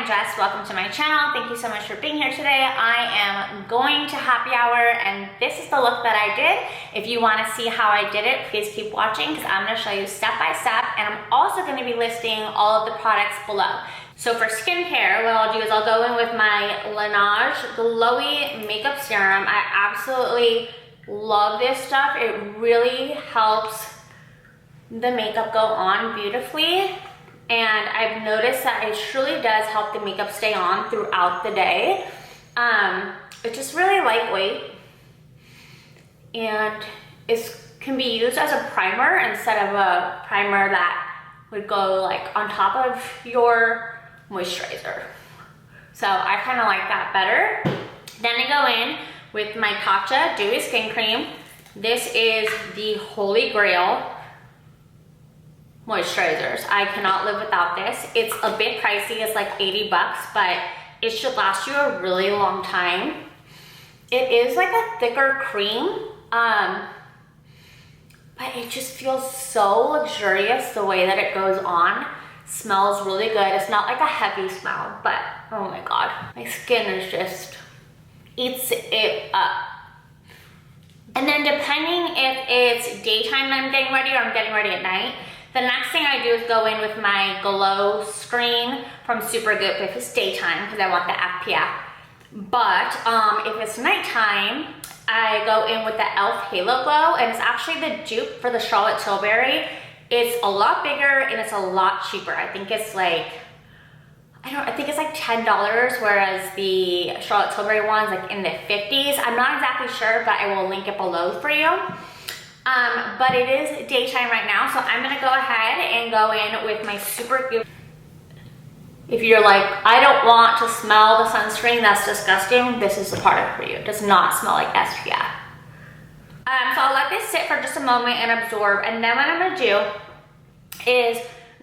I'm Jess. Welcome to my channel. Thank you so much for being here today. I am going to happy hour and this is the look that I did. If you want to see how I did it, please keep watching because I'm going to show you step by step, and I'm also going to be listing all of the products below. So for skincare, what I'll do is I'll go in with my Laneige Glowy Makeup Serum. I absolutely love this stuff. It really helps the makeup go on beautifully. And I've noticed that it truly does help the makeup stay on throughout the day. It's just really lightweight, and it can be used as a primer instead of a primer that would go like on top of your moisturizer. So I kind of like that better. Then I go in with my Tatcha Dewy Skin Cream. This is the holy grail moisturizers. I cannot live without this. It's a bit pricey, it's like 80 bucks, but it should last you a really long time. It is like a thicker cream, but it just feels so luxurious the way that it goes on. Smells really good. It's not like a heavy smell, but oh my god, my skin is just eats it up. And then depending if it's daytime that I'm getting ready or I'm getting ready at night, the next thing I do is go in with my glow screen from Supergoop if it's daytime because I want the FPF. But if it's nighttime, I go in with the e.l.f. Halo Glow, and it's actually the dupe for the Charlotte Tilbury. It's a lot bigger and it's a lot cheaper. I think it's like, I think it's like $10, whereas the Charlotte Tilbury one's like in the 50s. I'm not exactly sure, but I will link it below for you. But it is daytime right now, so I'm gonna go ahead and go in with my Supergoop. If you're like, I don't want to smell the sunscreen, that's disgusting, this is the product for you. It does not smell like SPF. So I'll let this sit for just a moment and absorb, and then what I'm gonna do is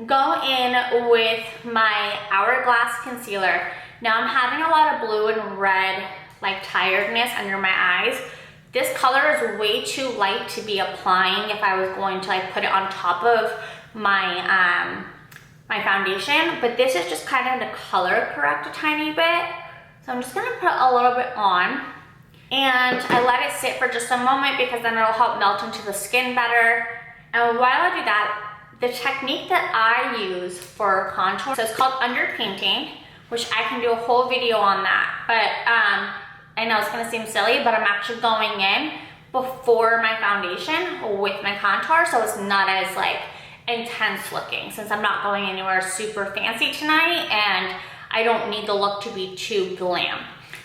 go in with my Hourglass Concealer. Now I'm having a lot of blue and red, like tiredness under my eyes. This color is way too light to be applying if I was going to like put it on top of my my foundation, but this is just kind of to color correct a tiny bit. So I'm just gonna put a little bit on, and I let it sit for just a moment because then it'll help melt into the skin better. And while I do that, the technique that I use for contour, so it's called underpainting, which I can do a whole video on that, but I know it's gonna seem silly, but I'm actually going in before my foundation with my contour, so it's not as like intense looking, since I'm not going anywhere super fancy tonight and I don't need the look to be too glam.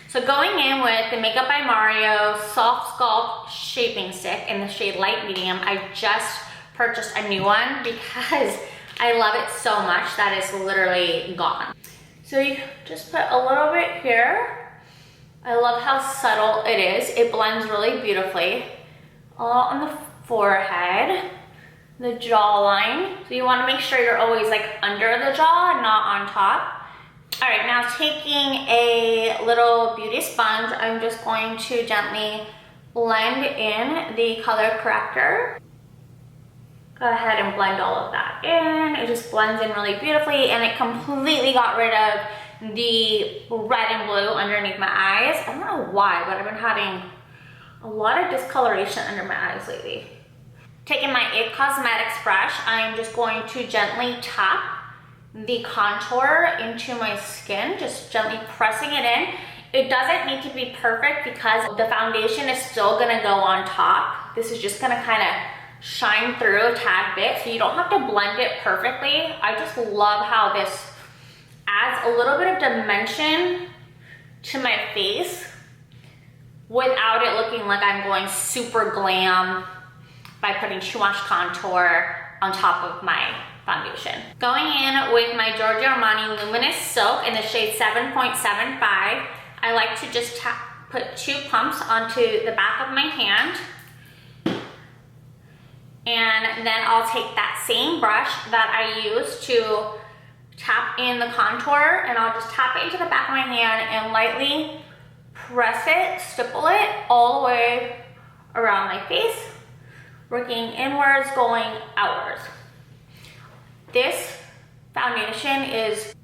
So going in with the Makeup by Mario Soft Sculpt Shaping Stick in the shade Light Medium. I just purchased a new one because I love it so much that it's literally gone. So you just put a little bit here. I love how subtle it is. It blends really beautifully. All on the forehead, the jawline. So you want to make sure you're always like under the jaw, not on top. All right, now taking a little beauty sponge, I'm just going to gently blend in the color corrector. Go ahead and blend all of that in. It just blends in really beautifully, and it completely got rid of the red and blue underneath my eyes. I don't know why, but I've been having a lot of discoloration under my eyes lately. Taking my IT Cosmetics brush, I'm just going to gently tap the contour into my skin, just gently pressing it in. It doesn't need to be perfect because the foundation is still gonna go on top. This is just gonna kind of shine through a tad bit, so you don't have to blend it perfectly. I just love how this adds a little bit of dimension to my face without it looking like I'm going super glam by putting too much contour on top of my foundation. Going in with my Giorgio Armani Luminous Silk in the shade 7.75. I like to just put 2 pumps onto the back of my hand. And then I'll take that same brush that I used to tap in the contour, and I'll just tap it into the back of my hand and lightly press it, stipple it all the way around my face, working inwards, going outwards. This foundation is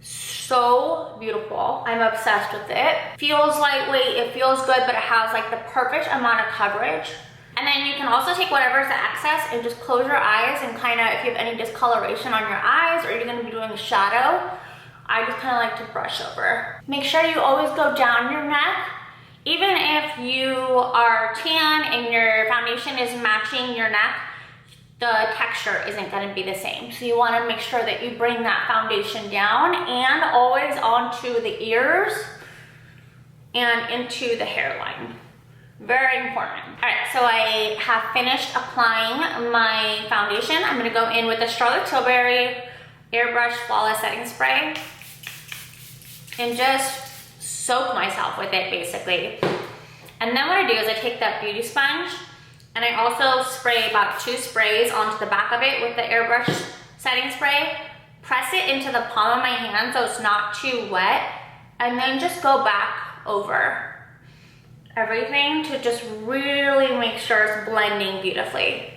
so beautiful. I'm obsessed with it. Feels lightweight, it feels good, but it has like the perfect amount of coverage. And then you can also take whatever's the excess and just close your eyes and kind of, if you have any discoloration on your eyes or you're gonna be doing shadow, I just kind of like to brush over. Make sure you always go down your neck. Even if you are tan and your foundation is matching your neck, the texture isn't gonna be the same. So you wanna make sure that you bring that foundation down and always onto the ears and into the hairline. Very important. All right, so I have finished applying my foundation. I'm gonna go in with the Charlotte Tilbury Airbrush Flawless Setting Spray and just soak myself with it basically. And then what I do is I take that beauty sponge and I also spray about 2 sprays onto the back of it with the airbrush setting spray, press it into the palm of my hand so it's not too wet, and then just go back over everything to just really make sure it's blending beautifully.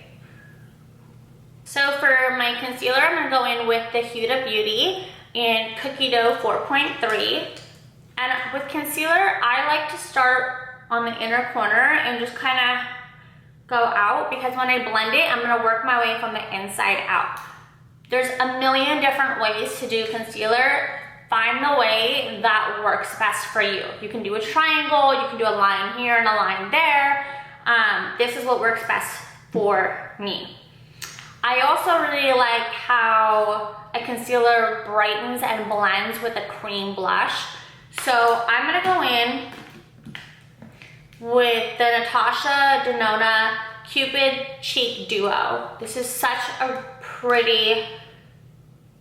So for my concealer, I'm gonna go in with the Huda Beauty in Cookie Dough 4.3. And with concealer, I like to start on the inner corner and just kind of go out, because when I blend it, I'm gonna work my way from the inside out. There's a million different ways to do concealer. Find the way that works best for you. You can do a triangle, you can do a line here and a line there. This is what works best for me. I also really like how a concealer brightens and blends with a cream blush. So I'm gonna go in with the Natasha Denona Cupid Cheek Duo. This is such a pretty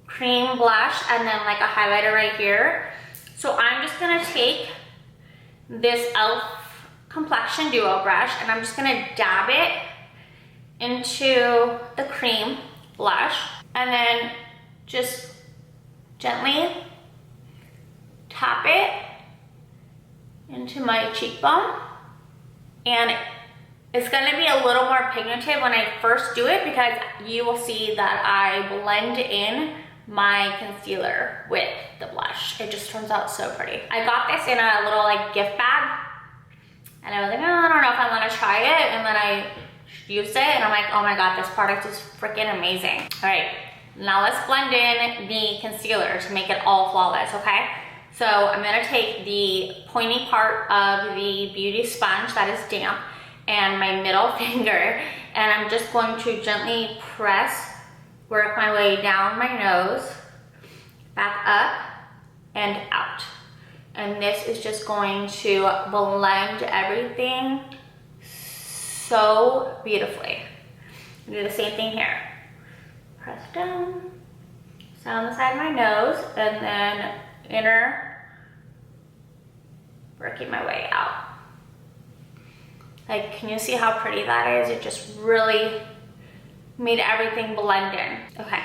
cream blush and then like a highlighter right here. So I'm just gonna take this e.l.f. Complexion Duo brush and I'm just gonna dab it into the cream blush and then just gently tap it into my cheekbone. And it's gonna be a little more pigmented when I first do it because you will see that I blend in my concealer with the blush. It just turns out so pretty. I got this in a little like gift bag and I was like, oh, I don't know if I wanna try it. And then I used it and I'm like, oh my God, this product is freaking amazing. All right, now let's blend in the concealer to make it all flawless, okay? So I'm gonna take the pointy part of the beauty sponge that is damp and my middle finger, and I'm just going to gently press, work my way down my nose, back up and out. And this is just going to blend everything so beautifully. Do the same thing here. Press down the side of my nose, and then inner, working my way out. Like, can you see how pretty that is? It just really made everything blend in. Okay,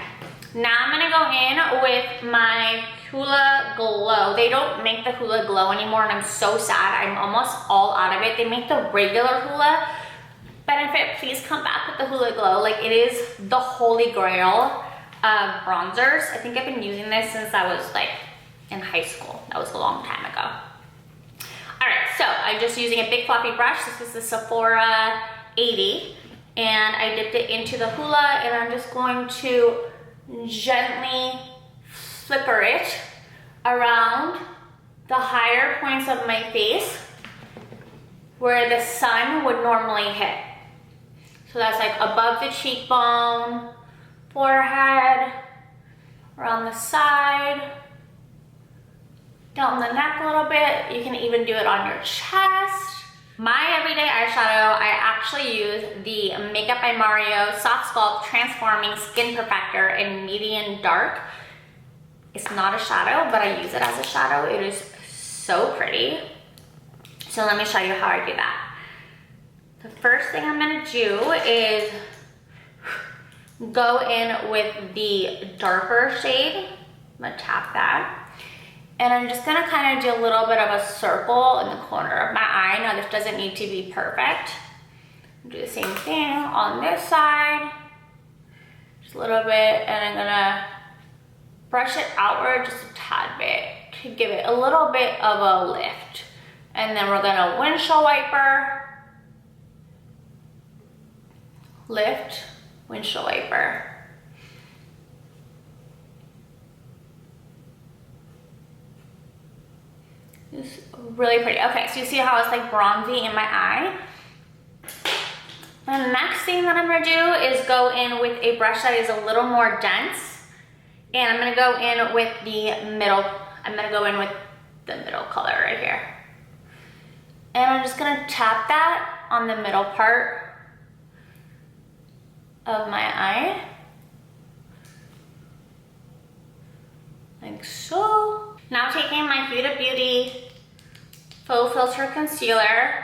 now I'm gonna go in with my Hoola Glow. They don't make the Hoola Glow anymore and I'm so sad. I'm almost all out of it. They make the regular Hoola. Benefit, please come back with the Hoola Glow. Like, it is the holy grail of bronzers. I think I've been using this since I was like in high school. That was a long time ago. All right, so I'm just using a big fluffy brush. This is the Sephora 80. And I dipped it into the Hoola and I'm just going to gently flicker it around the higher points of my face where the sun would normally hit. So that's like above the cheekbone, forehead, around the side, down the neck a little bit. You can even do it on your chest. My everyday eyeshadow, I actually use the Makeup by Mario Soft Sculpt Transforming Skin Perfector in medium dark. It's not a shadow, but I use it as a shadow. It is so pretty. So let me show you how I do that. The first thing I'm gonna do is go in with the darker shade. I'm gonna tap that. And I'm just gonna kind of do a little bit of a circle in the corner of my eye. Now this doesn't need to be perfect. Do the same thing on this side. Just a little bit, and I'm gonna brush it outward just a tad bit. give it a little bit of a lift. And then we're gonna windshield wiper, lift, windshield wiper. It's really pretty. Okay, so you see how it's like bronzy in my eye? The next thing that I'm gonna do is go in with a brush that is a little more dense. And I'm gonna go in with the middle, color right here. And I'm just gonna tap that on the middle part of my eye. Like so. Now taking my Huda Beauty Faux Filter Concealer,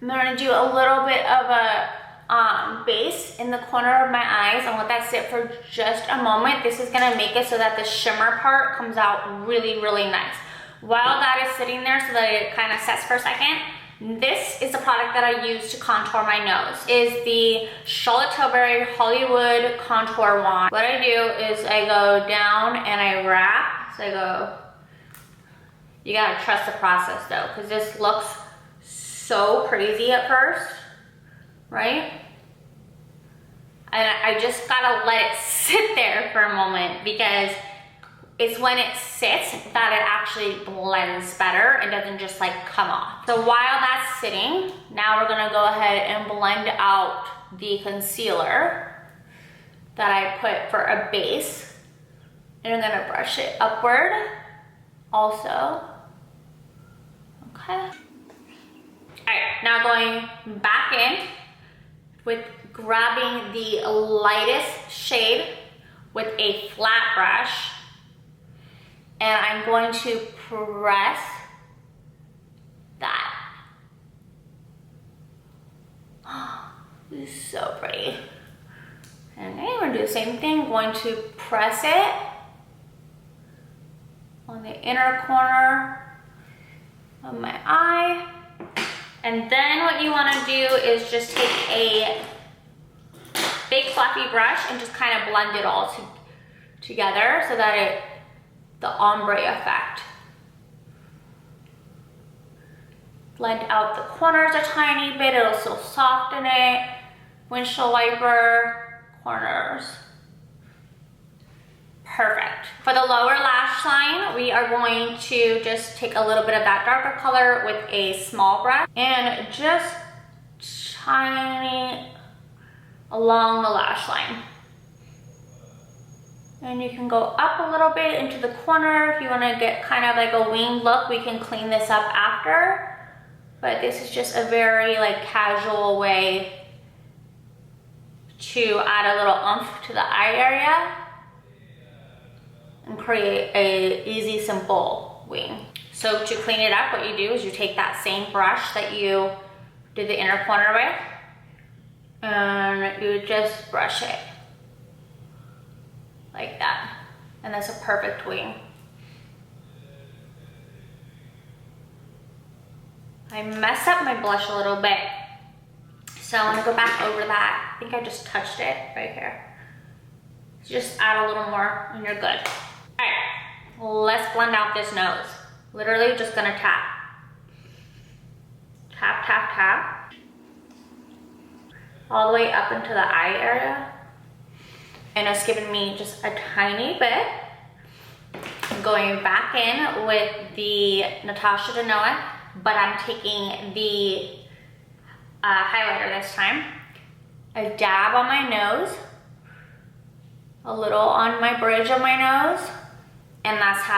I'm gonna do a little bit of a base in the corner of my eyes and let that sit for just a moment. This is gonna make it so that the shimmer part comes out really, really nice. While that is sitting there so that it kind of sets for a second, this is the product that I use to contour my nose. Is the Charlotte Tilbury Hollywood Contour Wand. What I do is I go down and I wrap. So I go, you gotta trust the process though, because this looks so crazy at first, right? And I just gotta let it sit there for a moment, because it's when it sits that it actually blends better and doesn't just like come off. So while that's sitting, now we're gonna go ahead and blend out the concealer that I put for a base. And I'm gonna brush it upward also. Okay. All right, now going back in with grabbing the lightest shade with a flat brush. And I'm going to press that. This is so pretty. And I'm gonna do the same thing. I'm going to press it on the inner corner of my eye. And then what you wanna do is just take a big fluffy brush and just kind of blend it all together so that the ombre effect. Blend out the corners a tiny bit, it'll still soften it. Windshield wiper, corners. Perfect. For the lower lash line, we are going to just take a little bit of that darker color with a small brush and just tiny along the lash line. And you can go up a little bit into the corner. If you want to get kind of like a winged look, we can clean this up after. But this is just a very like casual way to add a little oomph to the eye area and create a easy, simple wing. So to clean it up, what you do is you take that same brush that you did the inner corner with, and you just brush it like that. And that's a perfect wing. I messed up my blush a little bit, so I'm gonna go back over that. I think I just touched it right here. Just add a little more and you're good. All right, let's blend out this nose. Literally just gonna tap. Tap, tap, tap. All the way up into the eye area. And it's giving me just a tiny bit. I'm going back in with the Natasha Denona, but I'm taking the highlighter this time. A dab on my nose, a little on my bridge of my nose, and that's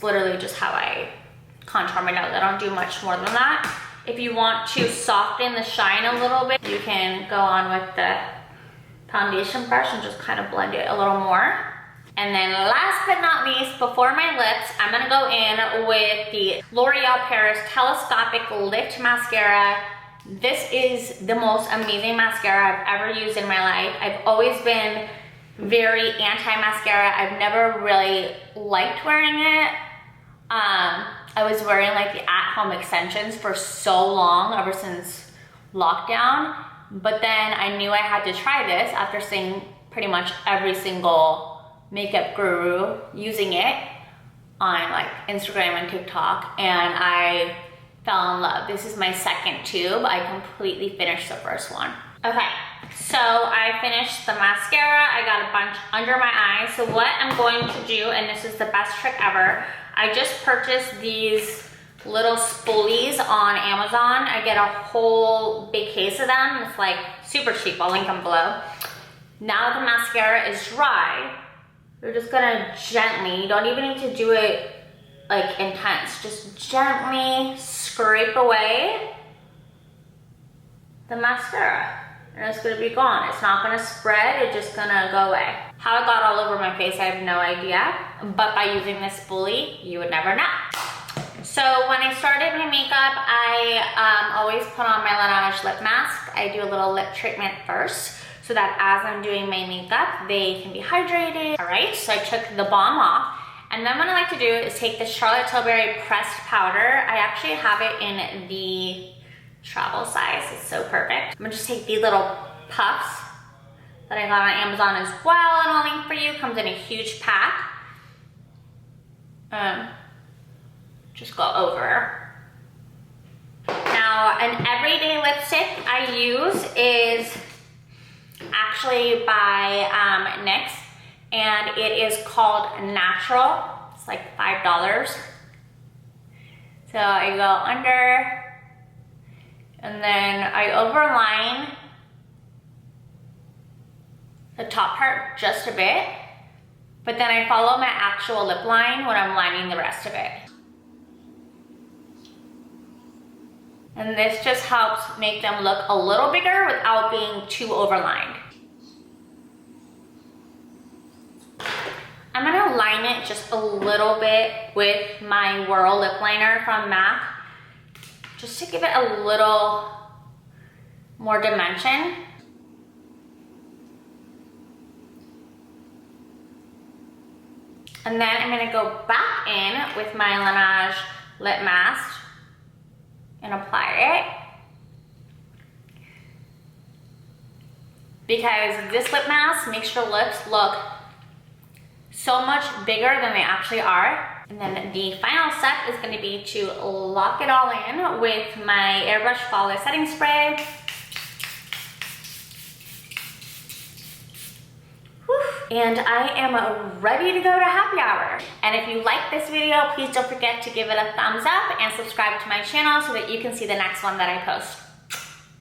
literally just how I contour my nose. I don't do much more than that. If you want to soften the shine a little bit, you can go on with the foundation brush and just kind of blend it a little more. And then last but not least, before my lips, I'm gonna go in with the L'Oreal Paris Telescopic Lift Mascara. This is the most amazing mascara I've ever used in my life. I've always been very anti-mascara. I've never really liked wearing it. I was wearing like the at-home extensions for so long, ever since lockdown. But then I knew I had to try this after seeing pretty much every single makeup guru using it. on like Instagram and TikTok, and I fell in love. This is my second tube. I completely finished the first one. Okay, so I finished the mascara. I got a bunch under my eyes. So what I'm going to do, and this is the best trick ever, I just purchased these little spoolies on Amazon. I get a whole big case of them. It's like super cheap. I'll link them below. Now that the mascara is dry, you're just gonna gently, you don't even need to do it like intense, just gently scrape away the mascara. And it's gonna be gone. It's not gonna spread, it's just gonna go away. How it got all over my face, I have no idea. But by using this spoolie, you would never know. So when I started my makeup, I always put on my Laneige lip mask. I do a little lip treatment first, so that as I'm doing my makeup, they can be hydrated. All right, so I took the balm off. And then what I like to do is take this Charlotte Tilbury pressed powder. I actually have it in the travel size. It's so perfect. I'm gonna just take these little puffs that I got on Amazon as well, and I'll link for you. Comes in a huge pack. Just go over. Now, an everyday lipstick I use is actually by NYX, and it is called Natural. It's like $5. So I go under, and then I overline the top part just a bit, but then I follow my actual lip line when I'm lining the rest of it. And this just helps make them look a little bigger without being too overlined. I'm gonna line it just a little bit with my Whirl lip liner from MAC, just to give it a little more dimension. And then I'm gonna go back in with my Laneige lip mask and apply it. Because this lip mask makes your lips look so much bigger than they actually are. And then the final step is going to be to lock it all in with my Airbrush Flawless Setting Spray. Whew. And I am ready to go to happy hour. And if you like this video, please don't forget to give it a thumbs up and subscribe to my channel so that you can see the next one that I post.